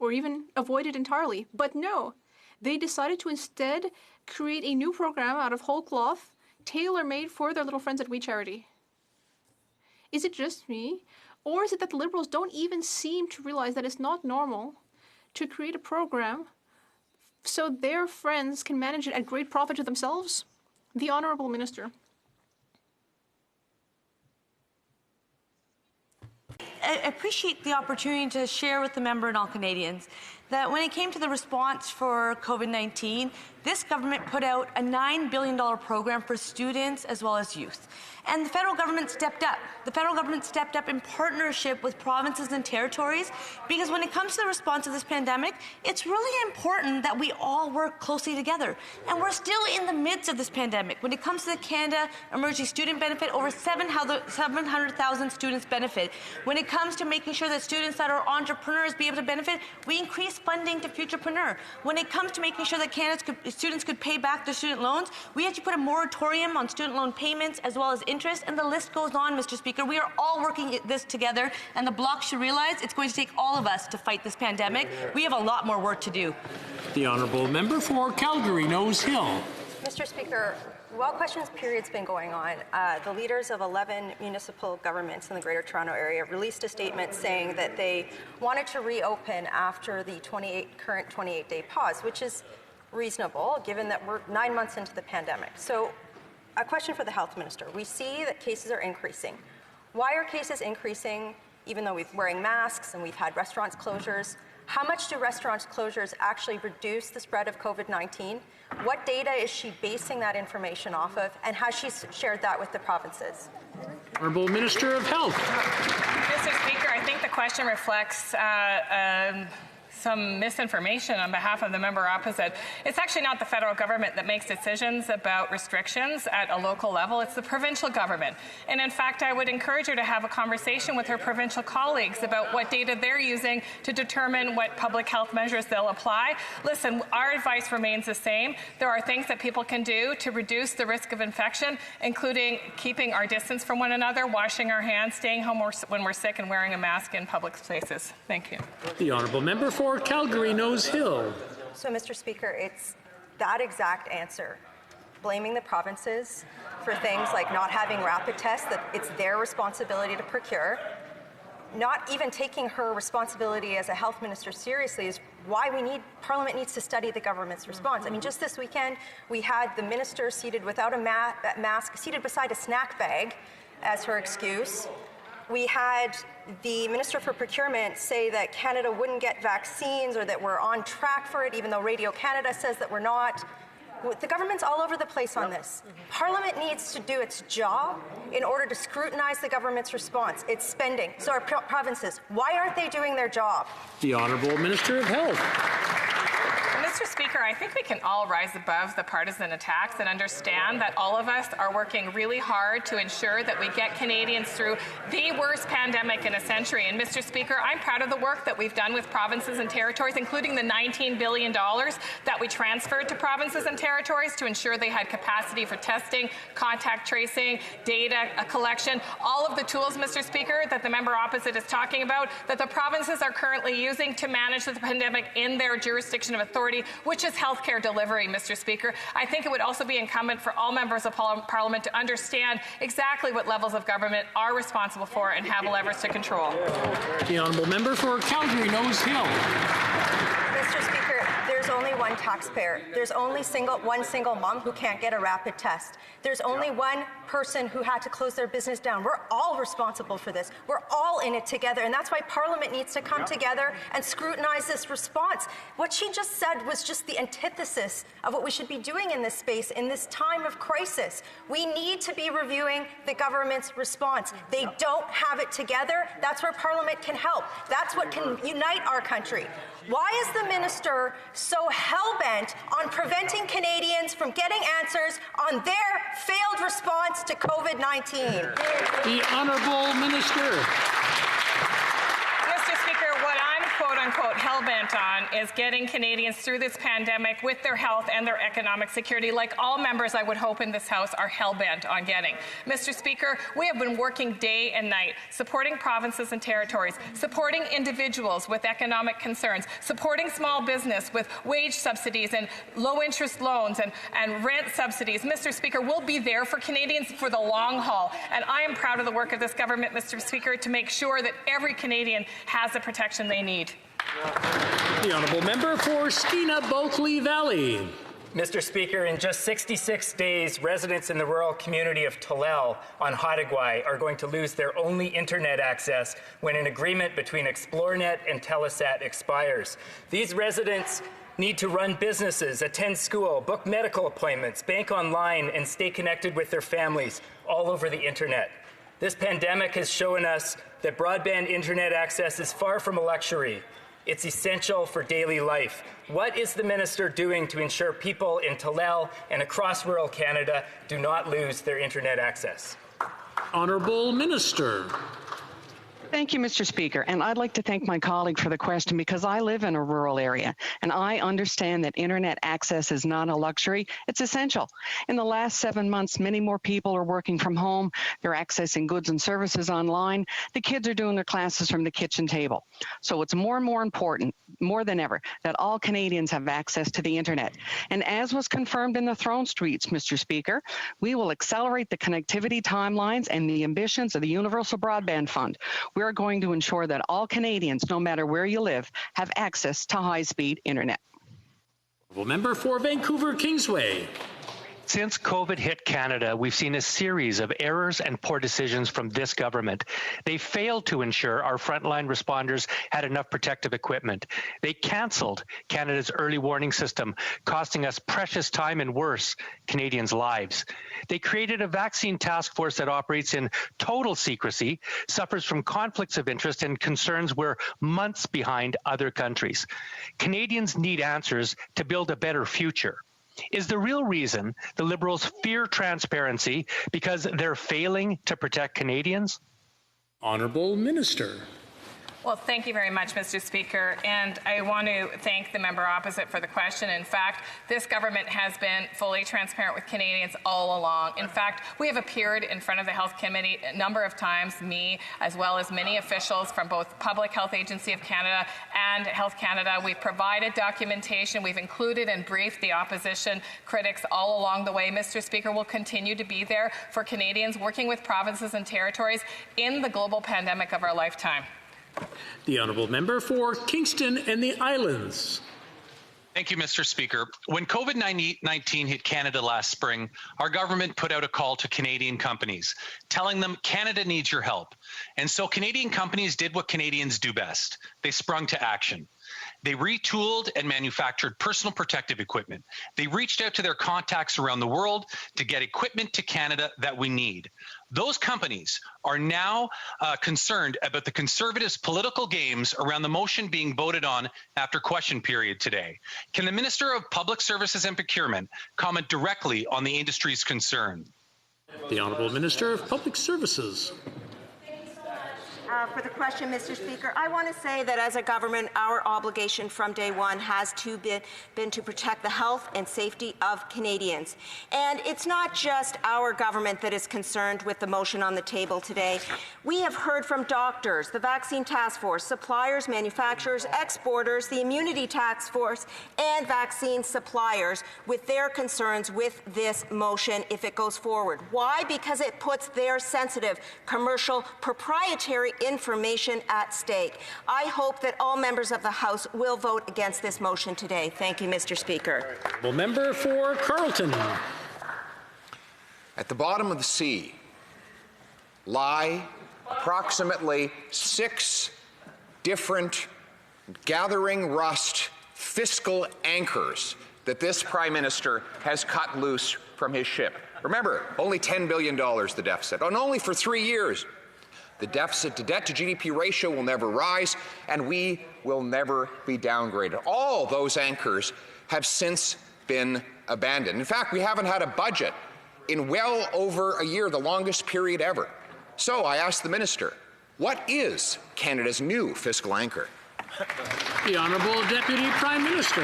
or even avoid it entirely. But no, they decided to instead create a new program out of whole cloth, tailor-made for their little friends at We Charity. Is it just me? Or is it that the Liberals don't even seem to realize that it's not normal to create a program so their friends can manage it at great profit to themselves? The Honourable Minister. I appreciate the opportunity to share with the member and all Canadians that when it came to the response for COVID-19, this government put out a $9 billion program for students as well as youth. And the federal government stepped up. The federal government stepped up in partnership with provinces and territories, because when it comes to the response to this pandemic, it's really important that we all work closely together. And we're still in the midst of this pandemic. When it comes to the Canada Emergency Student Benefit, over 700,000 students benefit. When it comes to making sure that students that are entrepreneurs be able to benefit, we increase funding to Futurepreneur. When it comes to making sure that students could pay back their student loans, we actually put a moratorium on student loan payments as well as interest, and the list goes on, Mr. Speaker. We are all working this together, and the Bloc should realize it's going to take all of us to fight this pandemic. We have a lot more work to do. The Honourable Member for Calgary Nose Hill. Mr. Speaker, while questions period's been going on, the leaders of 11 municipal governments in the Greater Toronto Area released a statement saying that they wanted to reopen after the current 28-day pause, which is reasonable given that we're 9 months into the pandemic. So, a question for the Health Minister. We see that cases are increasing. Why are cases increasing even though we're wearing masks and we've had restaurants closures? How much do restaurants closures actually reduce the spread of COVID-19? What data is she basing that information off of, and has she shared that with the provinces? Honourable Minister of Health. Mr. Speaker, I think the question reflects some misinformation on behalf of the member opposite. It's actually not the federal government that makes decisions about restrictions at a local level. It's the provincial government. And in fact, I would encourage her to have a conversation with her provincial colleagues about what data they're using to determine what public health measures they'll apply. Listen, our advice remains the same. There are things that people can do to reduce the risk of infection, including keeping our distance from one another, washing our hands, staying home when we're sick, and wearing a mask in public places. Thank you. The Honourable Member for Calgary Nose Hill. So, Mr. Speaker, it's that exact answer. Blaming the provinces for things like not having rapid tests, that it's their responsibility to procure. Not even taking her responsibility as a health minister seriously is why Parliament needs to study the government's response. I mean, just this weekend, we had the minister seated without a mask, seated beside a snack bag as her excuse. We had the Minister for Procurement say that Canada wouldn't get vaccines or that we're on track for it, even though Radio Canada says that we're not. The government's all over the place on this. Parliament needs to do its job in order to scrutinize the government's response. It's spending. So our provinces, why aren't they doing their job? The Honourable Minister of Health. Mr. Speaker, I think we can all rise above the partisan attacks and understand that all of us are working really hard to ensure that we get Canadians through the worst pandemic in a century. And Mr. Speaker, I'm proud of the work that we've done with provinces and territories, including the $19 billion that we transferred to provinces and territories to ensure they had capacity for testing, contact tracing, data collection, all of the tools, Mr. Speaker, that the member opposite is talking about, that the provinces are currently using to manage the pandemic in their jurisdiction of authority, which is healthcare delivery, Mr. Speaker. I think it would also be incumbent for all members of Parliament to understand exactly what levels of government are responsible for and have levers to control. The Honourable Member for Calgary Nose Hill. Mr. Speaker, there's only one taxpayer. There's only one single mom who can't get a rapid test. There's only one person who had to close their business down. We're all responsible for this. We're all in it together, and that's why Parliament needs to come together and scrutinize this response. What she just said was just the antithesis of what we should be doing in this space in this time of crisis. We need to be reviewing the government's response. They don't have it together. That's where Parliament can help. That's what can unite our country. Why is the minister so hell-bent on preventing Canadians from getting answers on their failed response to COVID-19? The Honourable Minister. Mr. Speaker, what I'm quote-unquote hell-bent on is getting Canadians through this pandemic with their health and their economic security, like all members, I would hope, in this House are hell-bent on getting. Mr. Speaker, we have been working day and night, supporting provinces and territories, supporting individuals with economic concerns, supporting small business with wage subsidies and low-interest loans and rent subsidies. Mr. Speaker, we'll be there for Canadians for the long haul, and I am proud of the work of this government, Mr. Speaker, to make sure that every Canadian has the protection they need. The honourable member for Skeena-Bulkley Valley. Mr. Speaker, in just 66 days, residents in the rural community of Tolel on Hattagwai are going to lose their only internet access when an agreement between Xplornet and Telesat expires. These residents need to run businesses, attend school, book medical appointments, bank online, and stay connected with their families all over the internet. This pandemic has shown us that broadband internet access is far from a luxury. It's essential for daily life. What is the minister doing to ensure people in Tolel and across rural Canada do not lose their internet access? Honourable Minister. Thank you, Mr. Speaker. And I'd like to thank my colleague for the question because I live in a rural area and I understand that internet access is not a luxury. It's essential. In the last 7 months, many more people are working from home. They're accessing goods and services online. The kids are doing their classes from the kitchen table. So it's more and more important, more than ever, that all Canadians have access to the internet. And as was confirmed in the Throne Streets, Mr. Speaker, we will accelerate the connectivity timelines and the ambitions of the Universal Broadband Fund. We're going to ensure that all Canadians, no matter where you live, have access to high-speed internet. Member for Vancouver Kingsway. Since COVID hit Canada, we've seen a series of errors and poor decisions from this government. They failed to ensure our frontline responders had enough protective equipment. They canceled Canada's early warning system, costing us precious time and worse, Canadians' lives. They created a vaccine task force that operates in total secrecy, suffers from conflicts of interest and concerns we're months behind other countries. Canadians need answers to build a better future. Is the real reason the Liberals fear transparency because they're failing to protect Canadians? Honourable Minister. Well, thank you very much, Mr. Speaker, and I want to thank the member opposite for the question. In fact, this government has been fully transparent with Canadians all along. In fact, we have appeared in front of the Health Committee a number of times, me, as well as many officials from both Public Health Agency of Canada and Health Canada. We've provided documentation. We've included and briefed the opposition critics all along the way. Mr. Speaker, we'll continue to be there for Canadians, working with provinces and territories in the global pandemic of our lifetime. The honourable member for Kingston and the Islands. Thank you, Mr. Speaker. When COVID-19 hit Canada last spring, our government put out a call to Canadian companies, telling them Canada needs your help. And so Canadian companies did what Canadians do best. They sprung to action. They retooled and manufactured personal protective equipment. They reached out to their contacts around the world to get equipment to Canada that we need. Those companies are now concerned about the Conservatives' political games around the motion being voted on after question period today. Can the Minister of Public Services and Procurement comment directly on the industry's concern? The Honourable Minister of Public Services. For the question, Mr. Speaker, I want to say that as a government, our obligation from day one has been to protect the health and safety of Canadians. And it's not just our government that is concerned with the motion on the table today. We have heard from doctors, the vaccine task force, suppliers, manufacturers, exporters, the immunity task force, and vaccine suppliers with their concerns with this motion if it goes forward. Why? Because it puts their sensitive, commercial, proprietary information at stake. I hope that all members of the House will vote against this motion today. Thank you, Mr. Speaker. Well, member for Carleton. At the bottom of the sea lie approximately 6 different gathering rust fiscal anchors that this Prime Minister has cut loose from his ship. Remember, only $10 billion the deficit, and only for 3 years. The deficit to debt to GDP ratio will never rise, and we will never be downgraded. All those anchors have since been abandoned. In fact, we haven't had a budget in well over a year, the longest period ever. So I asked the Minister, what is Canada's new fiscal anchor? The Honourable Deputy Prime Minister.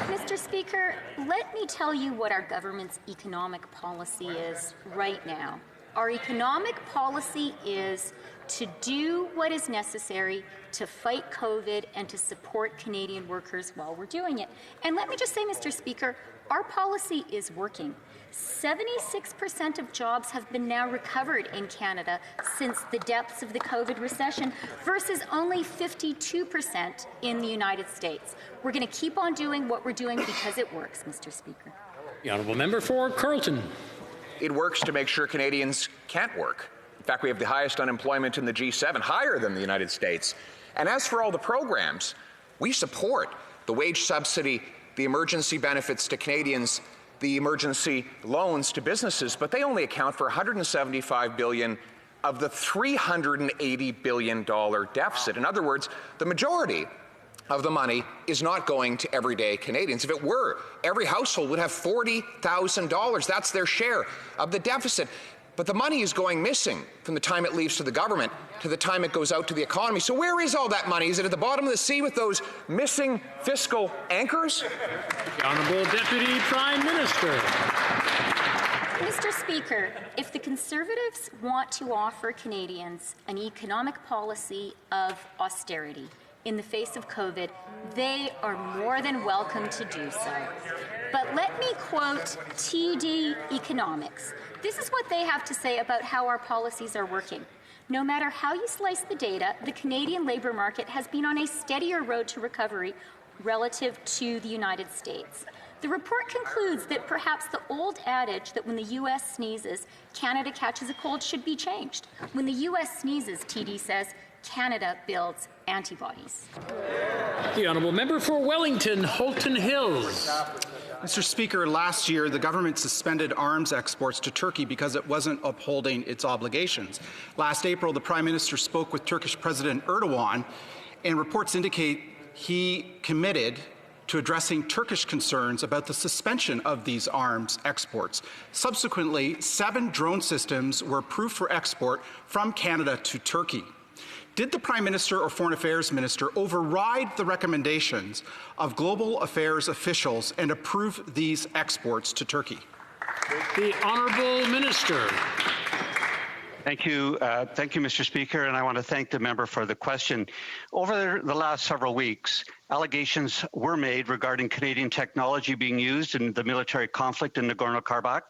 Mr. Speaker, let me tell you what our government's economic policy is right now. Our economic policy is to do what is necessary to fight COVID and to support Canadian workers while we're doing it. And let me just say, Mr. Speaker, our policy is working. 76% of jobs have been now recovered in Canada since the depths of the COVID recession versus only 52% in the United States. We're going to keep on doing what we're doing because it works, Mr. Speaker. The Honourable Member for Carleton. It works to make sure Canadians can't work. In fact, we have the highest unemployment in the G7, higher than the United States. And as for all the programs, we support the wage subsidy, the emergency benefits to Canadians, the emergency loans to businesses, but they only account for $175 billion of the $380 billion deficit. In other words, the majority of the money is not going to everyday Canadians. If it were, every household would have $40,000. That's their share of the deficit. But the money is going missing from the time it leaves to the government to the time it goes out to the economy. So where is all that money? Is it at the bottom of the sea with those missing fiscal anchors? The Honourable Deputy Prime Minister. Mr. Speaker, if the Conservatives want to offer Canadians an economic policy of austerity in the face of COVID, they are more than welcome to do so. But let me quote TD Economics. This is what they have to say about how our policies are working. No matter how you slice the data, the Canadian labour market has been on a steadier road to recovery relative to the United States. The report concludes that perhaps the old adage that when the U.S. sneezes, Canada catches a cold should be changed. When the U.S. sneezes, TD says, Canada builds antibodies. The Honourable Member for Wellington, Halton Hills. Mr. Speaker, last year the government suspended arms exports to Turkey because it wasn't upholding its obligations. Last April, the Prime Minister spoke with Turkish President Erdogan, and reports indicate he committed to addressing Turkish concerns about the suspension of these arms exports. Subsequently, 7 drone systems were approved for export from Canada to Turkey. Did the Prime Minister or Foreign Affairs Minister override the recommendations of global affairs officials and approve these exports to Turkey? The Honourable Minister. Thank you, Mr. Speaker, and I want to thank the member for the question. Over the last several weeks, allegations were made regarding Canadian technology being used in the military conflict in Nagorno-Karabakh.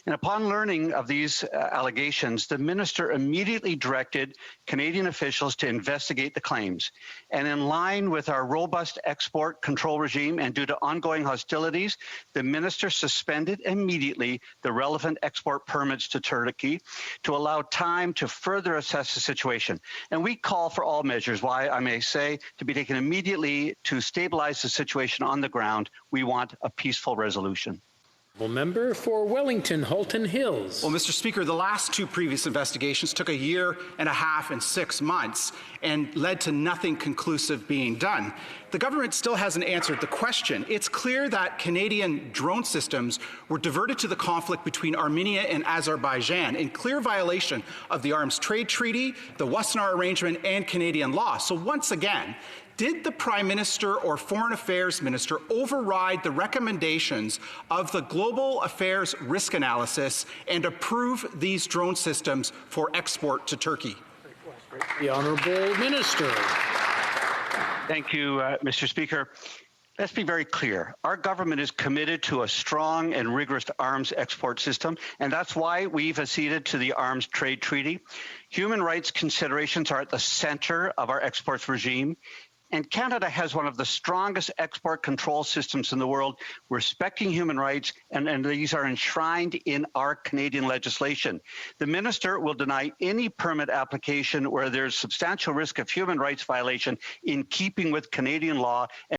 And upon learning of these allegations, the minister immediately directed Canadian officials to investigate the claims. And in line with our robust export control regime and due to ongoing hostilities, the minister suspended immediately the relevant export permits to Turkey to allow time to further assess the situation. And we call for all measures, why I may say, to be taken immediately to stabilize the situation on the ground. We want a peaceful resolution. Member for Wellington, Halton Hills. Well, Mr. Speaker, the last 2 previous investigations took 1.5 years and 6 months and led to nothing conclusive being done. The government still hasn't answered the question. It's clear that Canadian drone systems were diverted to the conflict between Armenia and Azerbaijan in clear violation of the Arms Trade Treaty, the Wassenaar Arrangement, and Canadian law. So once again, did the Prime Minister or Foreign Affairs Minister override the recommendations of the Global Affairs Risk Analysis and approve these drone systems for export to Turkey? The Honourable Minister. Thank you, Mr. Speaker. Let's be very clear. Our government is committed to a strong and rigorous arms export system, and that's why we've acceded to the Arms Trade Treaty. Human rights considerations are at the center of our exports regime. And Canada has one of the strongest export control systems in the world, respecting human rights, and these are enshrined in our Canadian legislation. The minister will deny any permit application where there's substantial risk of human rights violation in keeping with Canadian law.